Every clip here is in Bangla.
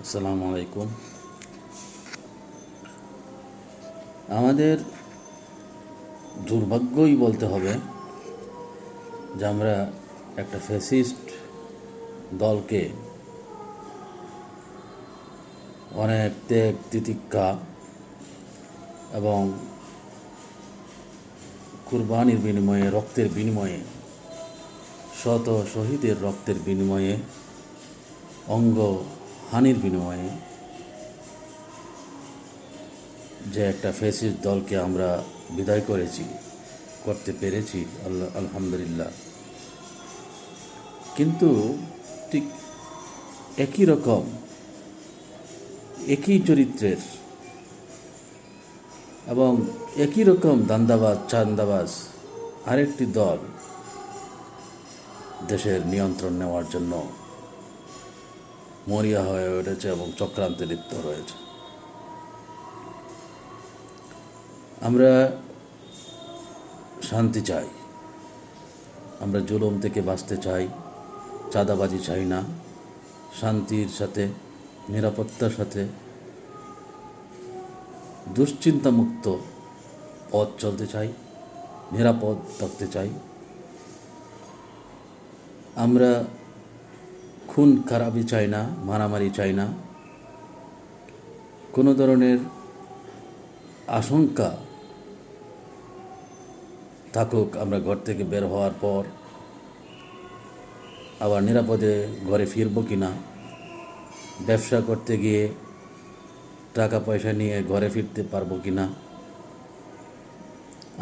আসসালামু আলাইকুম। আমাদের দুর্ভাগ্যই বলতে হবে যে আমরা একটা ফ্যাসিস্ট দলকে অনেক ত্যাগ তিতিক্ষা এবং কুরবানির বিনিময়ে, রক্তের বিনিময়ে, শত শহীদের রক্তের বিনিময়ে, অঙ্গ হানির বিনিময়ে যে একটা ফ্যাসিস্ট দলকে আমরা বিদায় করতে পেরেছি, আলহামদুলিল্লাহ। কিন্তু ঠিক একই রকম, একই চরিত্রের এবং একই রকম চাঁদাবাজ আরেকটি দল দেশের নিয়ন্ত্রণ নেওয়ার জন্য মরিয়া হয়ে উঠেছে এবং চক্রান্তে লিপ্ত রয়েছে। আমরা শান্তি চাই, আমরা জুলুম থেকে বাঁচতে চাই, চাঁদাবাজি চাই না, শান্তির সাথে, নিরাপত্তার সাথে, দুশ্চিন্তামুক্ত পথ চলতে চাই, নিরাপদ থাকতে চাই। আমরা খুন খারাপি চাই না, মারামারি চাই না, কোনো ধরনের আশঙ্কা থাকুক আমরা ঘর থেকে বের হওয়ার পর আবার নিরাপদে ঘরে ফিরব কি না, ব্যবসা করতে গিয়ে টাকা পয়সা নিয়ে ঘরে ফিরতে পারবো কি না,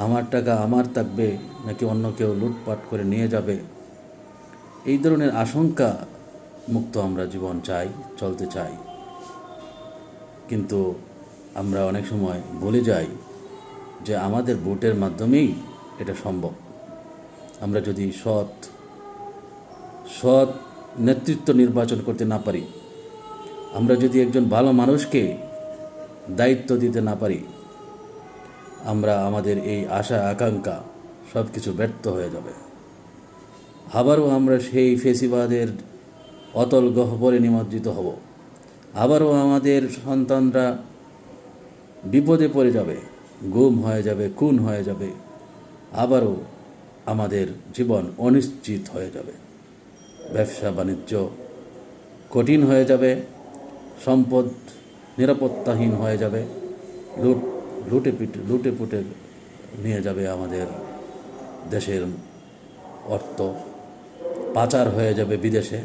আমার টাকা আমার থাকবে নাকি অন্য কেউ লুটপাট করে নিয়ে যাবে, এই ধরনের আশঙ্কা মুক্ত আমরা জীবন চাই, চলতে চাই। কিন্তু আমরা অনেক সময় ভুলে যাই যে আমাদের ভোটের মাধ্যমেই এটা সম্ভব। আমরা যদি সৎ নেতৃত্ব নির্বাচন করতে না পারি, আমরা যদি একজন ভালো মানুষকে দায়িত্ব দিতে না পারি, আমাদের এই আশা আকাঙ্ক্ষা সব কিছু ব্যর্থ হয়ে যাবে। আবারও আমরা সেই ফেসিবাদের অতল গহ্বরে নিমজ্জিত হব। আবারও আমাদের সন্তানরা বিপদে পড়ে যাবে, গুম হয়ে যাবে, খুন হয়ে যাবে। আবারও আমাদের জীবন অনিশ্চিত হয়ে যাবে, ব্যবসা বাণিজ্য কঠিন হয়ে যাবে, সম্পদ নিরাপত্তাহীন হয়ে যাবে, লুটে পুটে নিয়ে যাবে আমাদের দেশের অর্থ, পাচার হয়ে যাবে বিদেশে।